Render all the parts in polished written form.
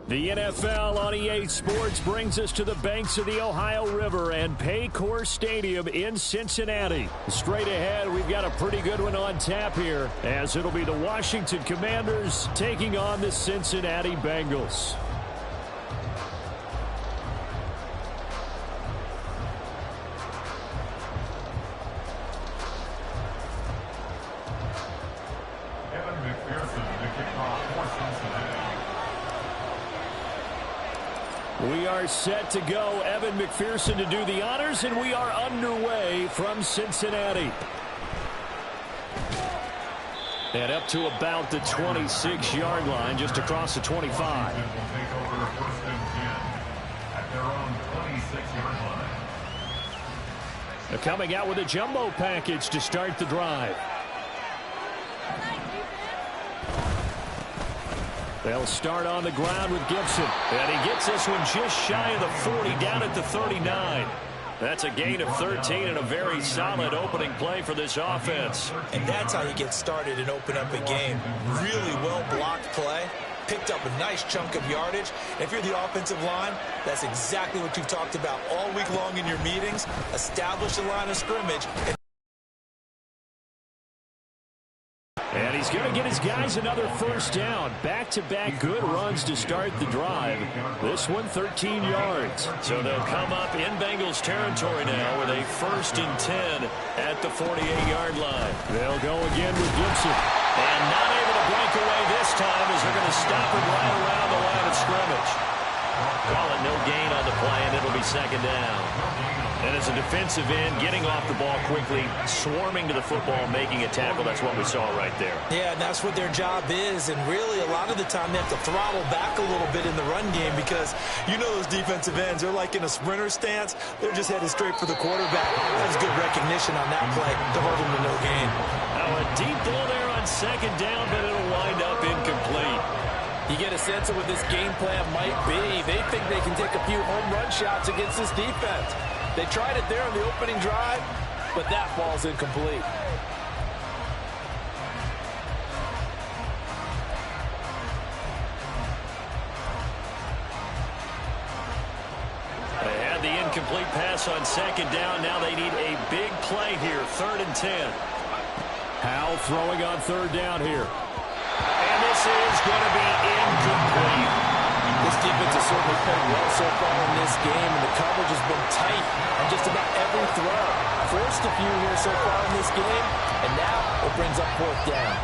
The NFL on EA Sports brings us to the banks of the Ohio River and Paycor Stadium in Cincinnati. Straight ahead, we've got a pretty good one on tap here, as it'll be the Washington Commanders taking on the Cincinnati Bengals. We are set to go. Evan McPherson to do the honors, and we are underway from Cincinnati. And up to about the 26-yard line, just across the 25. They're coming out with a jumbo package to start the drive. They'll start on the ground with Gibson. And he gets this one just shy of the 40, down at the 39. That's a gain of 13 and a very solid opening play for this offense. And that's how you get started and open up a game. Really well-blocked play. Picked up a nice chunk of yardage. And if you're the offensive line, that's exactly what you've talked about all week long in your meetings. Establish the line of scrimmage. And he's going to get his guys another first down. Back-to-back good runs to start the drive. This one 13 yards. So they'll come up in Bengals territory now with a 1st and 10 at the 48-yard line. They'll go again with Gibson. And not able to break away this time as they're going to stop him right around the line of scrimmage. Call it no gain on the play, and it'll be 2nd down. And as a defensive end, getting off the ball quickly, swarming to the football, making a tackle, that's what we saw right there. Yeah, and that's what their job is. And really, a lot of the time, they have to throttle back a little bit in the run game because you know those defensive ends, they're like in a sprinter stance. They're just headed straight for the quarterback. That's good recognition on that play to hold them to no gain. Now a deep ball there on 2nd down, but it'll wind up incomplete. You get a sense of what this game plan might be. They think they can take a few home run shots against this defense. They tried it there on the opening drive, but that ball's incomplete. They had the incomplete pass on 2nd down. Now they need a big play here, 3rd and 10. Howell throwing on 3rd down here. And this is going to be incomplete. This defense has certainly played well so far in this game, and the coverage has been tight on just about every throw. Forced a few here so far in this game, and now it brings up 4th down.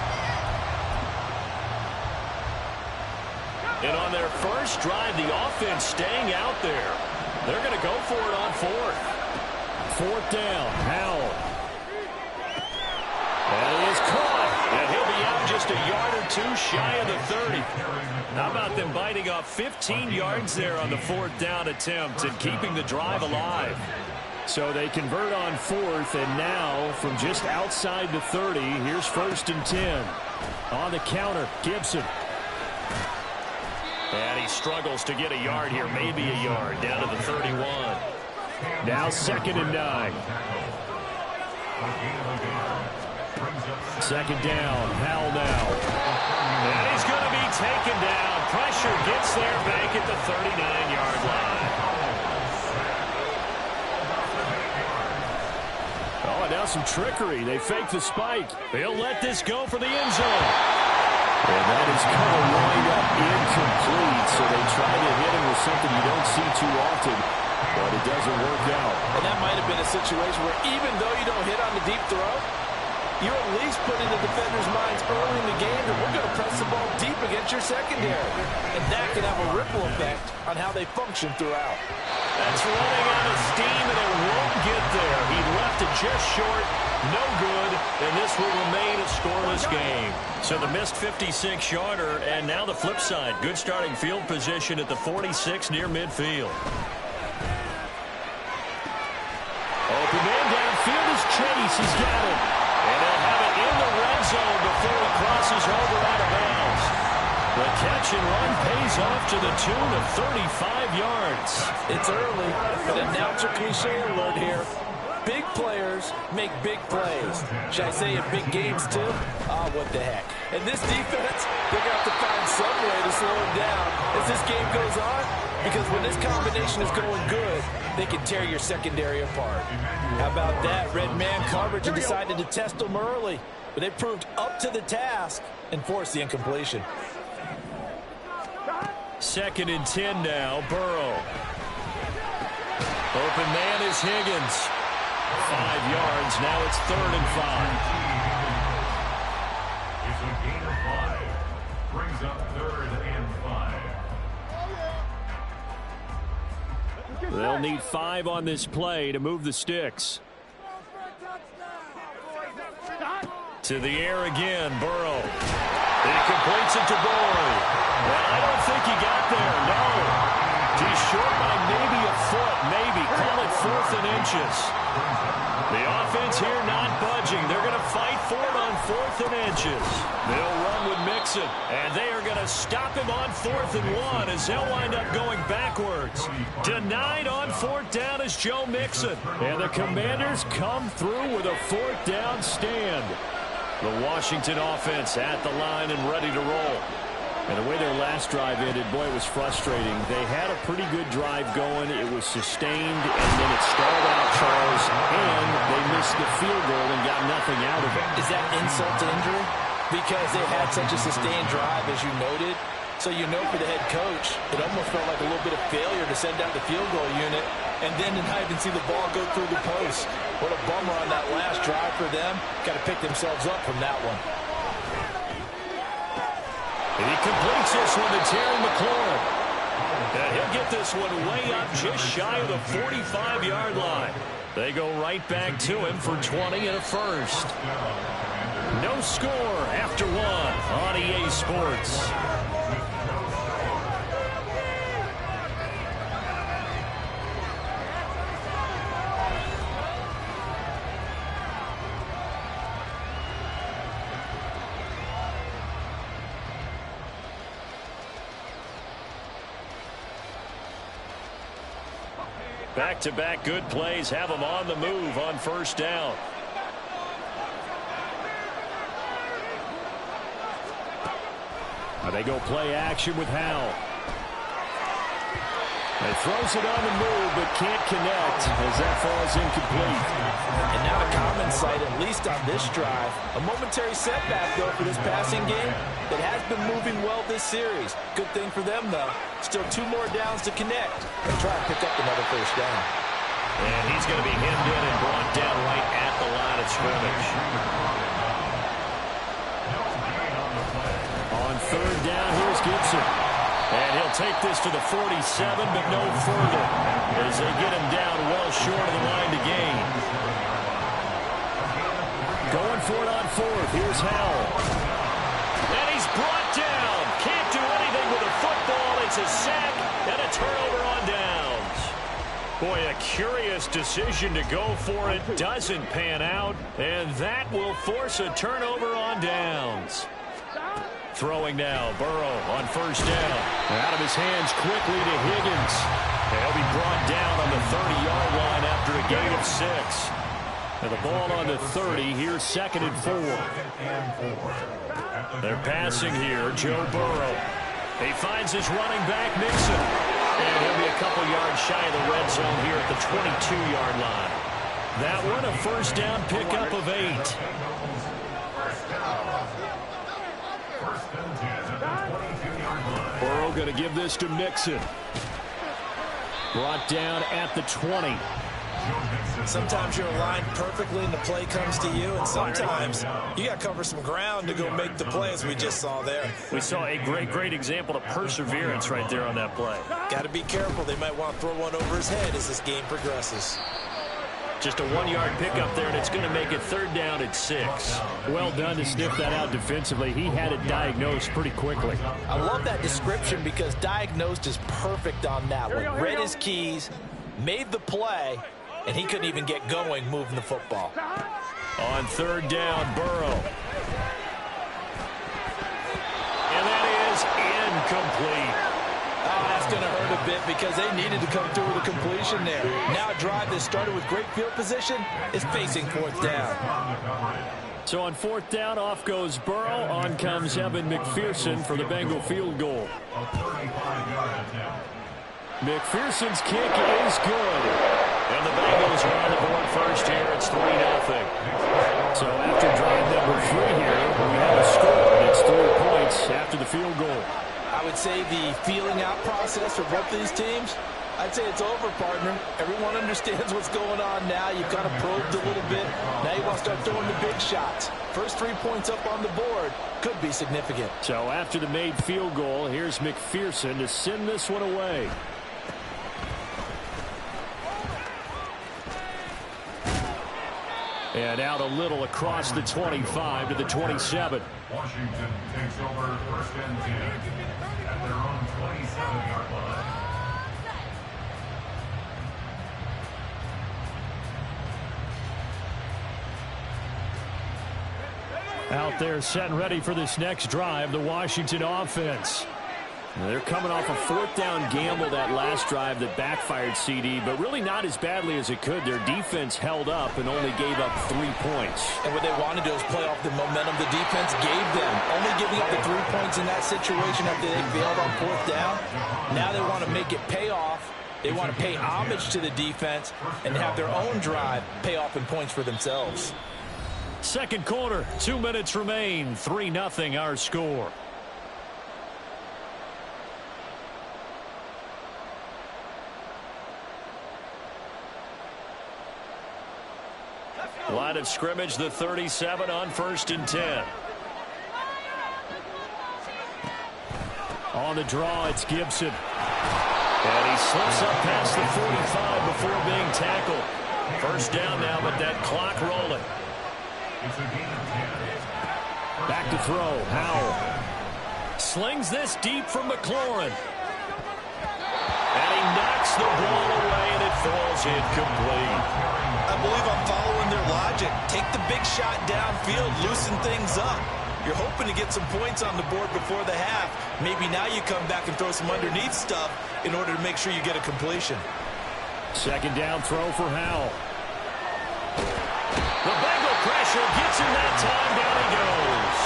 And on their first drive, the offense staying out there. They're going to go for it on 4th. 4th down, Howell. And he is caught, and he'll be out just a yard or two shy of the 30. How about them biting off 15 yards there on the 4th down attempt and keeping the drive alive? So they convert on 4th, and now from just outside the 30, here's 1st and 10. On the counter, Gibson. And he struggles to get a yard here, maybe a yard, down to the 31. Now 2nd and 9. 2nd down, Howell now. And he's going to be taken down. Pressure gets there back at the 39-yard line. Oh, and now some trickery. They fake the spike. They'll let this go for the end zone. And that is going to wind up incomplete. So they try to hit him with something you don't see too often, but it doesn't work out. And that might have been a situation where even though you don't hit on the deep throw, you're at least putting the defenders' minds early in the game that we're going to press the ball deep against your secondary. And that can have a ripple effect on how they function throughout. That's running out of steam, and it won't get there. He left it just short, no good, and this will remain a scoreless game. So the missed 56-yarder, and now the flip side. Good starting field position at the 46 near midfield. Open man downfield is Chase. He's got it. And they'll have it in the red zone before he crosses over out of bounds. The catch and run pays off to the tune of 35 yards. It's early, but announcer cliche alert here. Big players make big plays. Should I say in big games too? Ah, what the heck. And this defense, they're going to have to find some way to slow him down as this game goes on, because when this combination is going good, they can tear your secondary apart. How about that? Red man coverage and decided to test them early, but they proved up to the task and forced the incompletion. 2nd and 10 now, Burrow. Open man is Higgins. 5 yards, now it's 3rd and 5. It's a gain of 5. Brings up 3rd and 5. They'll need 5 on this play to move the sticks. To the air again, Burrow. He completes it to Boyd. Well, I don't think he got there, no. He's short by maybe a foot, maybe. Call it 4th and inches. The offense here not budging. They're going to fight for it on 4th and inches. They'll run with Mixon, and they are going to stop him on 4th and 1 as they'll wind up going backwards. Denied on 4th down is Joe Mixon. And the Commanders come through with a 4th down stand. The Washington offense at the line and ready to roll. And the way their last drive ended, boy, it was frustrating. They had a pretty good drive going. It was sustained, and then it stalled out, Charles, and they missed the field goal and got nothing out of it. Is that insult to injury? Because they had such a sustained drive, as you noted. So you know for the head coach, it almost felt like a little bit of failure to send out the field goal unit and then to not even see the ball go through the post. What a bummer on that last drive for them. Got to pick themselves up from that one. And he completes this one to Terry McLaurin. And he'll get this one way up just shy of the 45-yard line. They go right back to him for 20 and a first. No score after 1 on EA Sports. Back-to-back good plays have them on the move on 1st down. They go play action with Howell. He throws it on the move but can't connect as that falls incomplete. And now a common sight, at least on this drive. A momentary setback, though, for this passing game that has been moving well this series. Good thing for them, though. Still 2 more downs to connect and try and pick up another 1st down. And he's going to be hemmed in and brought down right at the line of scrimmage. On 3rd down, here's Gibson. And he'll take this to the 47, but no further as they get him down well short of the line to gain. Going for it on 4th. Here's Howell. And he's brought down. Can't do anything with a football. It's a sack and a turnover on downs. Boy, a curious decision to go for it. Doesn't pan out. And that will force a turnover on downs. Throwing now, Burrow on 1st down. Out of his hands quickly to Higgins. And he'll be brought down on the 30-yard line after a gain of 6. And the ball on the 30, here's 2nd and 4. They're passing here, Joe Burrow. He finds his running back, Mixon. And he'll be a couple yards shy of the red zone here at the 22-yard line. That one, a 1st down pickup of 8. Burrow going to give this to Mixon. Brought down at the 20. Sometimes you're aligned perfectly and the play comes to you, and sometimes you got to cover some ground to go make the play, as we just saw there. We saw a great example of perseverance right there on that play. Got to be careful. They might want to throw one over his head as this game progresses. Just a 1-yard pickup there, and it's going to make it 3rd down at 6. Well done to sniff that out defensively. He had it diagnosed pretty quickly. I love that description because diagnosed is perfect on that one. Read his keys, made the play, and he couldn't even get going moving the football. On 3rd down, Burrow. And that is incomplete. Oh, that's going to hurt a bit because they needed to come through with a completion there. Now a drive that started with great field position is facing 4th down. So on 4th down, off goes Burrow. On comes Evan McPherson for the Bengal field goal. A 35-yard attempt. McPherson's kick is good. And the Bengals are on the board first here. It's 3-0. So after drive number 3 here, we have a score, and it's 3 points after the field goal. I would say the feeling out process for both these teams, I'd say it's over, partner. Everyone understands what's going on now. You've kind of probed a little bit. Now you want to start throwing the big shots. First 3 points up on the board could be significant. So after the made field goal, here's McPherson to send this one away. And out a little across the 25 to the 27. Washington takes over 1st and 10 at their own 27-yard line. Out there set and ready for this next drive, the Washington offense. They're coming off a 4th down gamble that last drive that backfired, CD, but really not as badly as it could. Their defense held up and only gave up 3 points. And what they wanted to do is play off the momentum the defense gave them. Only giving up the 3 points in that situation after they failed on 4th down. Now they want to make it pay off. They want to pay homage to the defense and have their own drive pay off in points for themselves. Second quarter, 2 minutes remain. 3-0 our score. Line of scrimmage, the 37 on 1st and 10. On the draw, it's Gibson. And he slips up past the 45 before being tackled. First down now, but that clock rolling. It's a gain of 10. Back to throw, Howell. Slings this deep from McLaurin. And he knocks the ball away, and it falls incomplete. I believe I'm following their logic. Take the big shot downfield, loosen things up. You're hoping to get some points on the board before the half. Maybe now you come back and throw some underneath stuff in order to make sure you get a completion. Second down throw for Howell. The Bengal pressure gets him that time. Down he goes.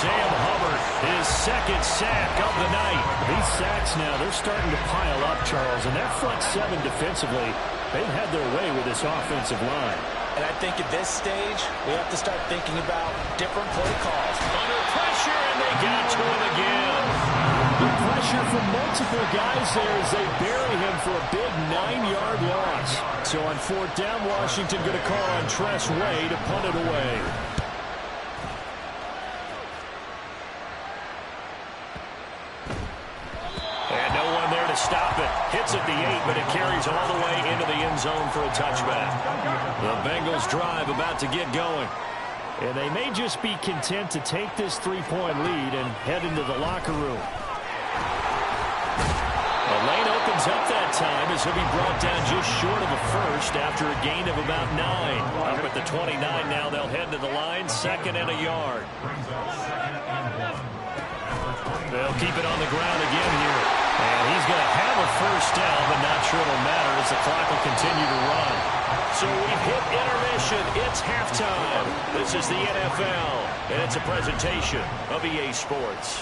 Sam Hubbard, his second sack of the night. These sacks now, they're starting to pile up, Charles. And that front 7 defensively, they've had their way with this offensive line. And I think at this stage, we have to start thinking about different play calls. Under pressure, and they got to him again. The pressure from multiple guys there as they bury him for a big 9-yard loss. So on 4th down, Washington going to call on Tress Way to punt it away. And no one there to stop it. Hits at the 8, but it carries all the way into the end zone for a touchback. The Bengals drive about to get going. And they may just be content to take this 3-point lead and head into the locker room. The lane opens up that time as he'll be brought down just short of a first after a gain of about 9. Up at the 29 now, they'll head to the line, 2nd and a yard. They'll keep it on the ground again here. And he's going to have a first down, but not sure it'll matter as the clock will continue to run. So we hit intermission. It's halftime. This is the NFL, and it's a presentation of EA Sports.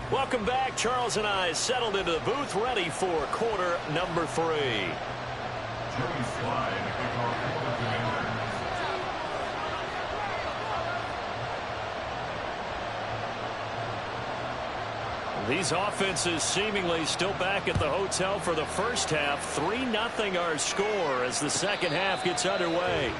Welcome back. Charles and I settled into the booth, ready for quarter number 3. Joey Slye to kick off the Commanders. These offenses seemingly still back at the hotel for the first half. 3-0 our score as the second half gets underway.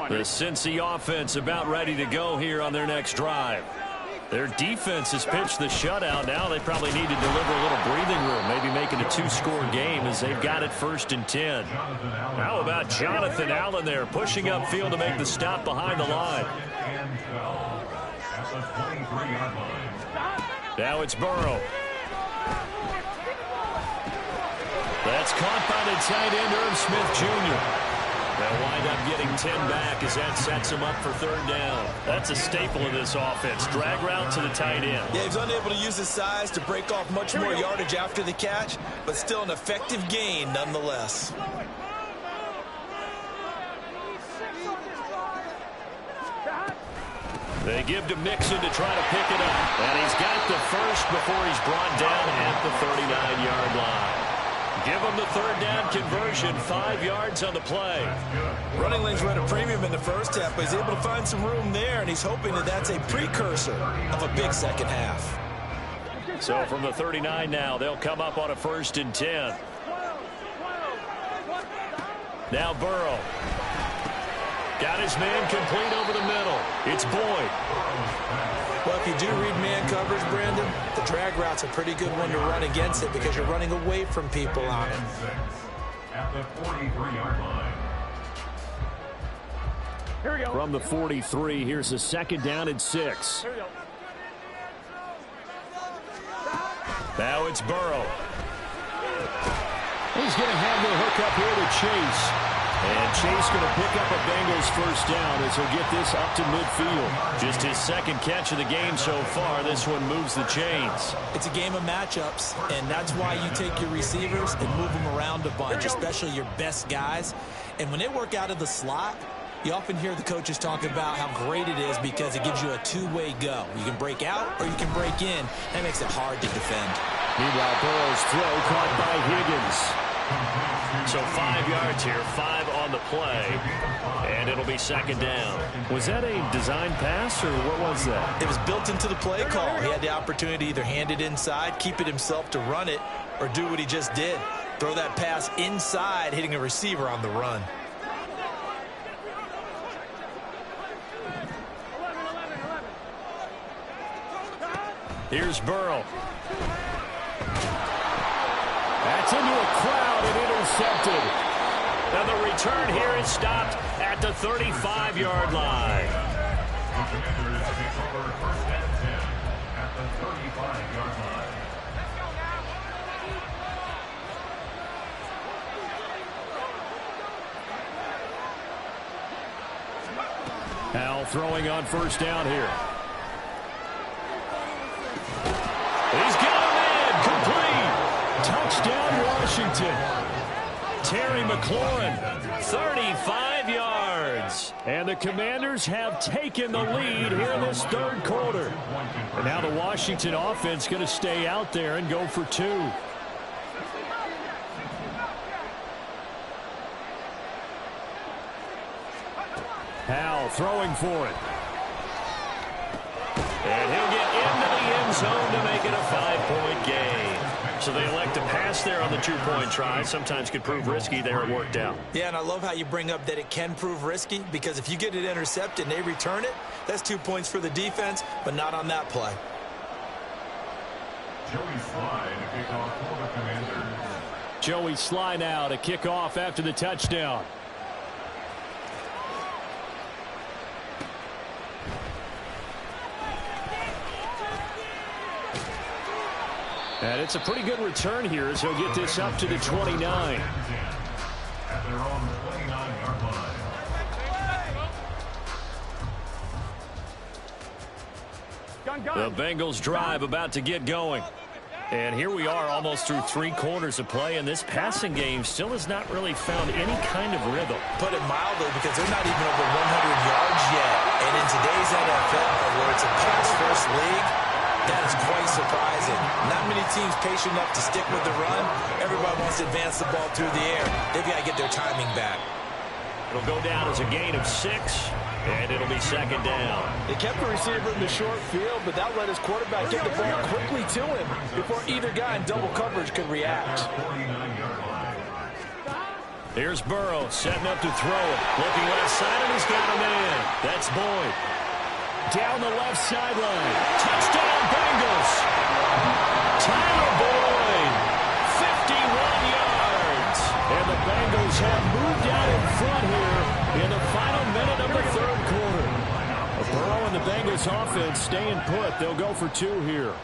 The Cincy offense about ready to go here on their next drive. Their defense has pitched the shutout. Now they probably need to deliver a little breathing room, maybe make it a 2-score game as they've got it 1st and 10. How about Jonathan Allen there pushing upfield to make the stop behind the line? Now it's Burrow. That's caught by the tight end, Irv Smith Jr. They'll wind up getting 10 back as that sets him up for 3rd down. That's a staple of this offense. Drag route to the tight end. Yeah, he's unable to use his size to break off much more yardage after the catch, but still an effective gain nonetheless. They give to Mixon to try to pick it up. And he's got the first before he's brought down at the 39-yard line. Give him the 3rd down conversion, 5 yards on the play. Running lanes were at a premium in the first half, but he's able to find some room there, and he's hoping that that's a precursor of a big second half. So from the 39 now, they'll come up on a 1st and 10. Now Burrow. Got his man complete over the middle. It's Boyd. Well, if you do read man coverage, Brandon, the drag route's a pretty good one to run against it because you're running away from people on it. At the 43-yard line. Here we go. From the 43, here's a 2nd down and 6. Here we go. Now it's Burrow. He's going to have the hook up here to Chase. And Chase going to pick up a Bengals 1st down as he'll get this up to midfield. Just his 2nd catch of the game so far. This one moves the chains. It's a game of matchups, and that's why you take your receivers and move them around a bunch, especially your best guys. And when they work out of the slot, you often hear the coaches talk about how great it is because it gives you a two-way go. You can break out or you can break in. That makes it hard to defend. Meanwhile, Burrow's throw caught by Higgins. So 5 yards here, 5 on the play, and it'll be 2nd down. Was that a design pass, or what was that? It was built into the play call. He had the opportunity to either hand it inside, keep it himself to run it, or do what he just did. Throw that pass inside, hitting a receiver on the run. Here's Burrow. That's into a crowd and intercepted. Now the return here is stopped at the 35-yard line. At the 35-yard line. Howell throwing on 1st down here. He's got a man complete. Touchdown, Washington. Terry McLaurin, 35 yards. And the Commanders have taken the lead here in this 3rd quarter. And now the Washington offense going to stay out there and go for 2. Howell throwing for it. And he'll get into the end zone to make it a 5-point game. So they elect to pass there on the 2-point try. Sometimes could prove risky there. It worked out. Yeah, and I love how you bring up that it can prove risky because if you get it intercepted and they return it, that's 2 points for the defense, but not on that play. Joey Sly to kick off for the Commanders. Joey Sly now to kick off after the touchdown. And it's a pretty good return here as he'll get this up to the 29. At their own 29-yard line. The Bengals drive about to get going. And here we are almost through 3 quarters of play, and this passing game still has not really found any kind of rhythm. Put it mildly, because they're not even over 100 yards yet. And in today's NFL, where it's a pass-first league, that is quite surprising. Not many teams patient enough to stick with the run. Everybody wants to advance the ball through the air. They've got to get their timing back. It'll go down as a gain of 6, and it'll be 2nd down. They kept the receiver in the short field, but that let his quarterback get the ball quickly to him before either guy in double coverage could react. Here's Burrow setting up to throw it. Looking left side, and he's got a man. That's Boyd. Down the left sideline. Touchdown, Bengals. Tyler Boyd, 51 yards. And the Bengals have moved out in front here in the final minute of the third quarter. Burrow and the Bengals offense staying put. They'll go for 2 here.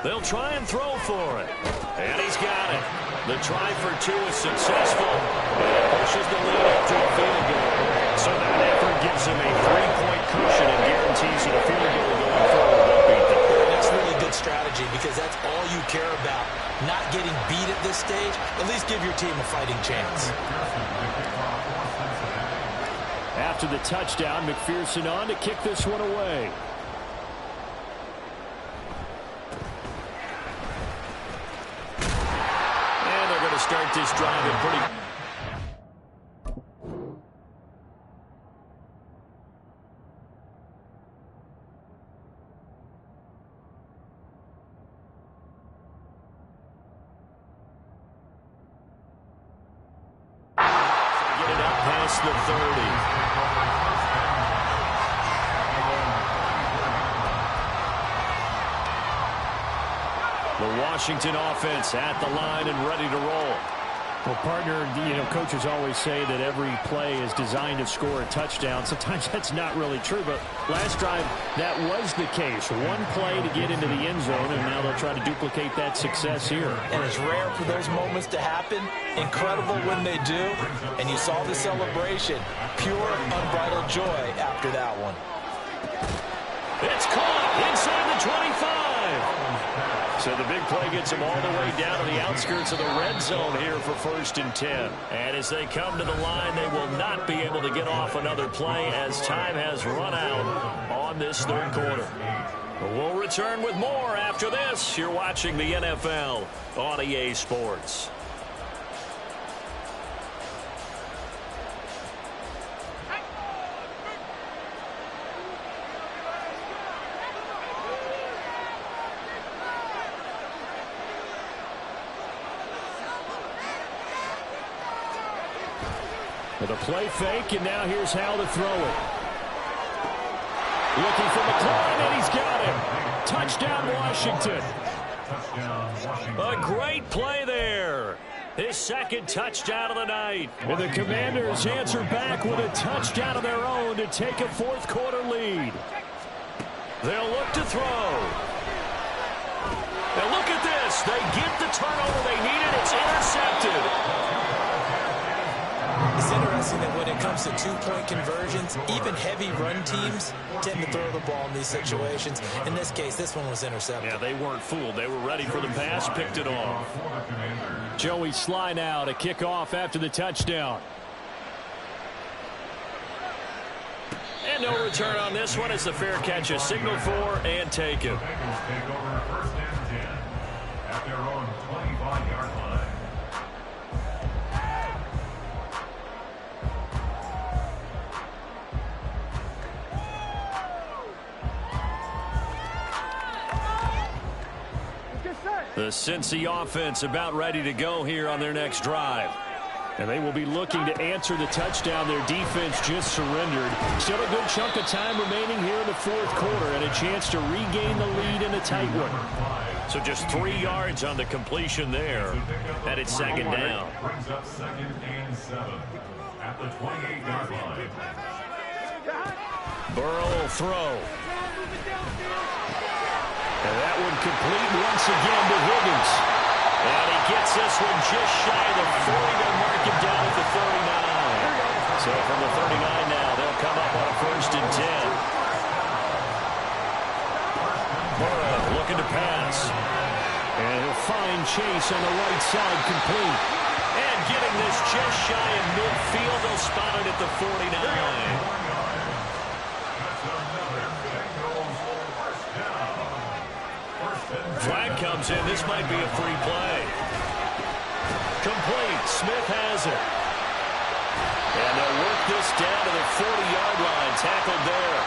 They'll try and throw for it. And he's got it. The try for 2 is successful. And it pushes the lead up to a field goal. So that effort gives him a 3-point cushion and guarantees that a field goal going forward won't beat them. That's really good strategy because that's all you care about. Not getting beat at this stage. At least give your team a fighting chance. After the touchdown, McPherson on to kick this one away. And they're going to start this drive in pretty... Get it up past the 30. The Washington offense at the line and ready to roll. Well, partner, coaches always say that every play is designed to score a touchdown. Sometimes that's not really true, but last drive, that was the case. One play to get into the end zone, and now they'll try to duplicate that success here. And it's rare for those moments to happen. Incredible when they do. And you saw the celebration. Pure, unbridled joy after that one. It's caught inside the 25. So the big play gets them all the way down to the outskirts of the red zone here for 1st and 10. And as they come to the line, they will not be able to get off another play as time has run out on this third quarter. We'll return with more after this. You're watching the NFL on EA Sports. With a play fake, and now here's how to throw it. Looking for McLaurin, and he's got him. Touchdown, Washington. A great play there. His 2nd touchdown of the night. And the Commanders answer back with a touchdown of their own to take a 4th quarter lead. They'll look to throw. Now look at this. They get the turnover they needed. It's intercepted. It's interesting that when it comes to 2-point conversions, even heavy run teams tend to throw the ball in these situations. In this case, this one was intercepted. Yeah, they weren't fooled. They were ready for the pass, picked it off. Joey Sly now to kick off after the touchdown. And no return on this one as the fair catch is signaled for and taken. Bengals take over 1st and 10 at their own 25-yard line. The Cincy offense about ready to go here on their next drive. And they will be looking to answer the touchdown their defense just surrendered. Still a good chunk of time remaining here in the 4th quarter and a chance to regain the lead in a tight one. So just 3 yards on the completion there. And it's 2nd down. Brings up 2nd and 7 at the 28-yard line. Burrow will throw. And that one complete once again to Higgins. And he gets this one just shy of the 40. They'll mark him down at the 39. So from the 39 now, they'll come up on a 1st and 10. Burrow looking to pass. And he'll find Chase on the right side complete. And getting this just shy of midfield, they'll spot it at the 49. Flag comes in. This might be a free play. Complete. Smith has it. And they'll work this down to the 40-yard line. Tackled there.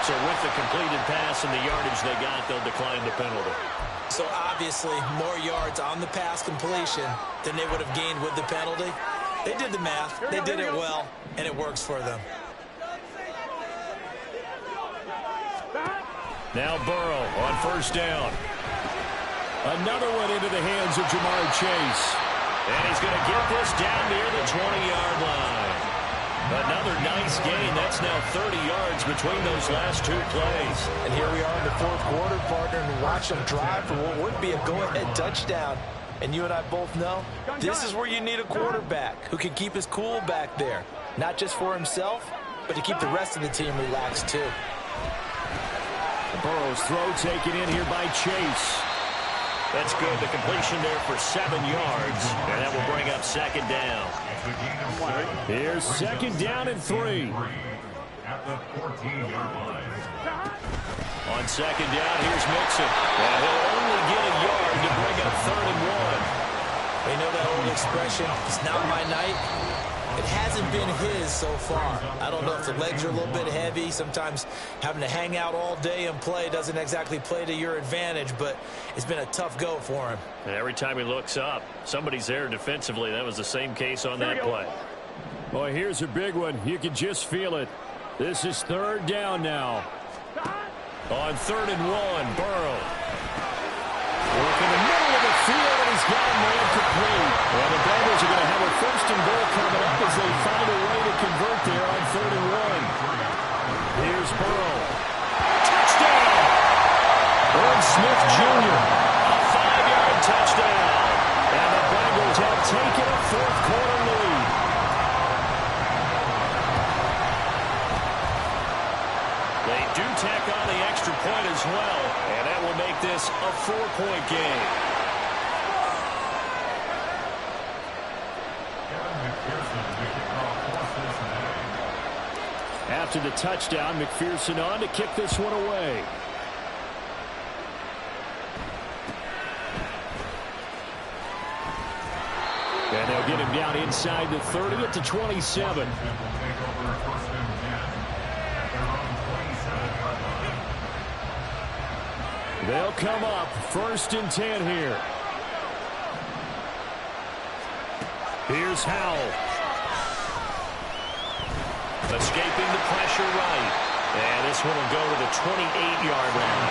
So with the completed pass and the yardage they got, they'll decline the penalty. So obviously more yards on the pass completion than they would have gained with the penalty. They did the math. They did it well, and it works for them. Now Burrow on first down. Another one into the hands of Jamar Chase. And he's going to get this down near the 20-yard line. Another nice gain. That's now 30 yards between those last two plays. And here we are in the fourth quarter, partner, and watch them drive for what would be a go-ahead touchdown. And you and I both know this is where you need a quarterback who can keep his cool back there. Not just for himself, but to keep the rest of the team relaxed too. Burrow's throw taken in here by Chase. That's good. The completion there for 7 yards. And that will bring up second down. Here's second down and 3. At the 14-yard line. On second down, here's Mixon. And he'll only get a yard to bring up 3rd and 1. You know that old expression, it's not my night. It hasn't been his so far. I don't know if the legs are a little bit heavy. Sometimes having to hang out all day and play doesn't exactly play to your advantage, but it's been a tough go for him. And every time he looks up, somebody's there defensively. That was the same case on that play. Boy, here's a big one. You can just feel it. This is 3rd down now. On 3rd and 1, Burrow. Work in the middle of the field, and he's got a man complete. Well, the Bengals are going to have a 1st and goal coming up as they find a way to convert there on 3rd and 1. Here's Burrow. Touchdown! Irv Smith Jr. A 5-yard touchdown. And the Bengals have taken a 4th quarter lead. They do tack on the extra point as well, and that will make this a 4-point game. After the touchdown, McPherson on to kick this one away. And they'll get him down inside the 30 at the 27. They'll come up 1st and 10 here. Here's Howell. Escaping the pressure right. And this one will go to the 28-yard line.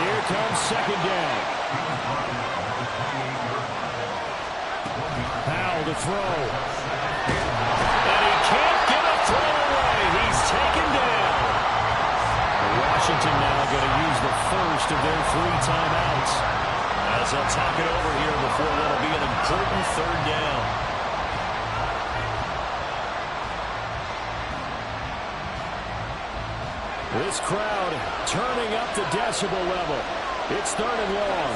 Here comes second down. Howell to throw. And he can't get a throw away. He's taken down. Washington now going to use the first of their 3 timeouts. As they'll talk it over here before what'll be an important 3rd down. This crowd turning up the decibel level. It's 3rd and long.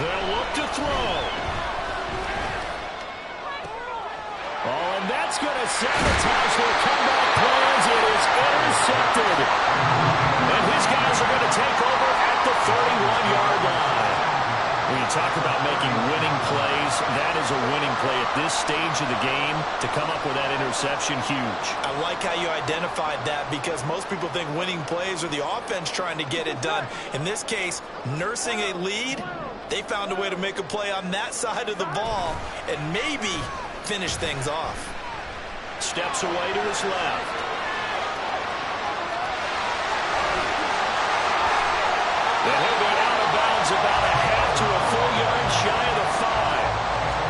They'll look to throw. Oh, and that's going to sabotage their comeback plans. It is intercepted. And his guys are going to take over at the 31-yard line. When you talk about making winning plays, that is a winning play at this stage of the game. To come up with that interception, huge. I like how you identified that because most people think winning plays are the offense trying to get it done. In this case, nursing a lead, they found a way to make a play on that side of the ball and maybe finish things off. Steps away to his left. And he'll go out of bounds about a half to a full yard shy of the 5.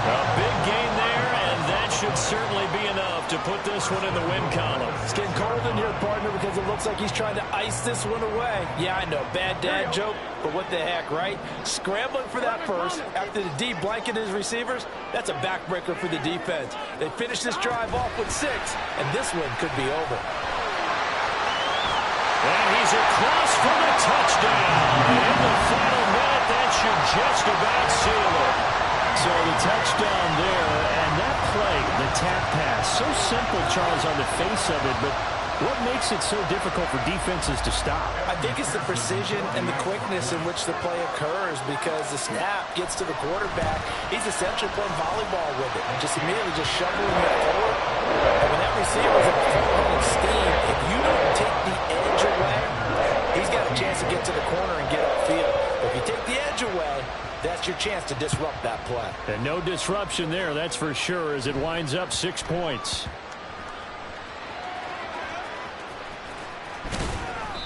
A big gain there, and that should certainly be enough to put this one in the win column. It's getting cold in here, partner, because it looks like he's trying to ice this one away. Yeah, I know, bad dad joke, but what the heck, right? Scrambling for that first after the D blanketed his receivers, that's a backbreaker for the defense. They finish this drive off with 6, and this one could be over. And he's across for the touchdown. In the final minute, that should just about seal it. So the touchdown there, and that play, the tap pass, so simple, Charles, on the face of it, but what makes it so difficult for defenses to stop? I think it's the precision and the quickness in which the play occurs because the snap gets to the quarterback. He's essentially playing volleyball with it and just immediately just shoveling it forward. And when that receiver's in full steam, if you don't take the edge away, he's got a chance to get to the corner and get upfield. If you take the edge away, that's your chance to disrupt that play. And no disruption there, that's for sure, as it winds up 6 points.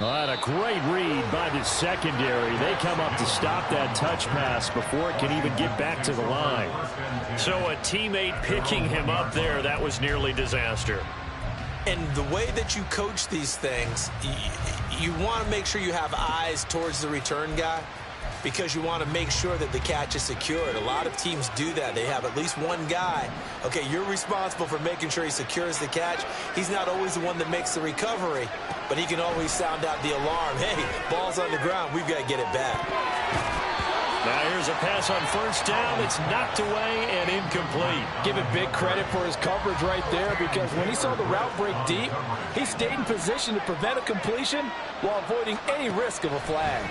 And a great read by the secondary. They come up to stop that touch pass before it can even get back to the line. So a teammate picking him up there, that was nearly disaster. And the way that you coach these things, you want to make sure you have eyes towards the return guy because you want to make sure that the catch is secured. A lot of teams do that. They have at least one guy. Okay, you're responsible for making sure he secures the catch. He's not always the one that makes the recovery, but he can always sound out the alarm. Hey, ball's on the ground. We've got to get it back. Now here's a pass on first down. It's knocked away and incomplete. Give him big credit for his coverage right there because when he saw the route break deep, he stayed in position to prevent a completion while avoiding any risk of a flag.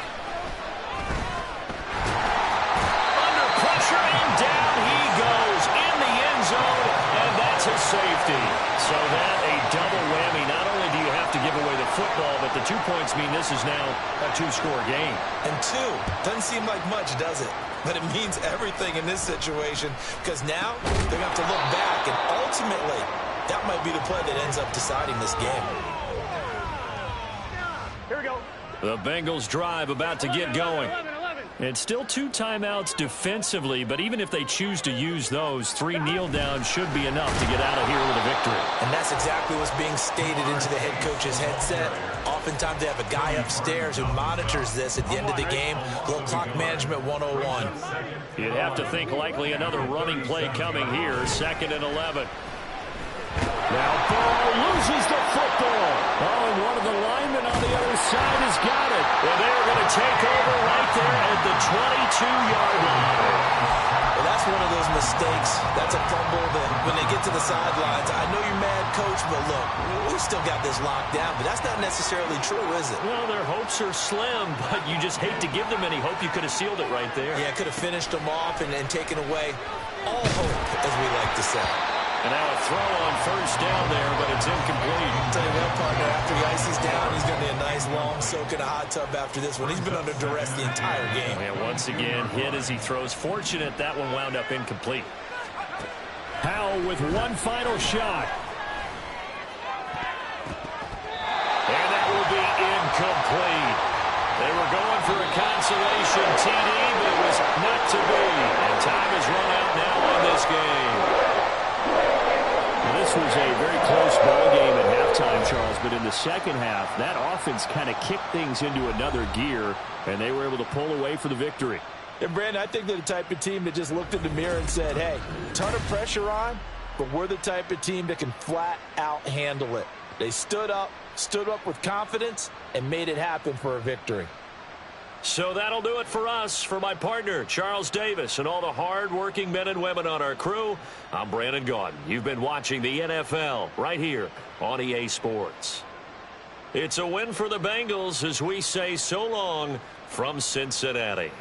Under pressure and down he goes in the end zone, and that's a safety. So that a double whammy. Not only do you have to give away the football, but the 2 points mean this is now a 2-score game. And 2 doesn't seem like much, does it? But it means everything in this situation because now they're going to have to look back, and ultimately that might be the play that ends up deciding this game. Here we go. The Bengals drive about to get going. It's still 2 timeouts defensively, but even if they choose to use those, 3 kneel downs should be enough to get out of here with a victory. And that's exactly what's being stated into the head coach's headset. Oftentimes they have a guy upstairs who monitors this at the end of the game. Little clock management 101. You'd have to think likely another running play coming here, 2nd and 11. Now Ball loses the football. Oh, and one of the linemen on the other side has got it. And they're going to take over right there at the 22-yard line. Well, that's one of those mistakes. That's a fumble that when they get to the sidelines, I know you're mad, Coach, but look, we still got this locked down. But that's not necessarily true, is it? Well, their hopes are slim, but you just hate to give them any hope. You could have sealed it right there. Yeah, could have finished them off and taken away all hope, as we like to say. And now a throw on first down there, but it's incomplete. I'll tell you what, partner, after the ice is down, he's going to be a nice long soak in a hot tub after this one. He's been under duress the entire game. And once again, hit as he throws. Fortunate that one wound up incomplete. Howell with one final shot. And that will be incomplete. They were going for a consolation TD, but it was not to be. And time has run out now on this game. This was a very close ball game at halftime, Charles, but in the second half, that offense kind of kicked things into another gear, and they were able to pull away for the victory. And, Brandon, I think they're the type of team that just looked in the mirror and said, hey, ton of pressure on, but we're the type of team that can flat out handle it. They stood up with confidence, and made it happen for a victory. So that'll do it for us. For my partner, Charles Davis, and all the hard-working men and women on our crew, I'm Brandon Gaudin. You've been watching the NFL right here on EA Sports. It's a win for the Bengals as we say so long from Cincinnati.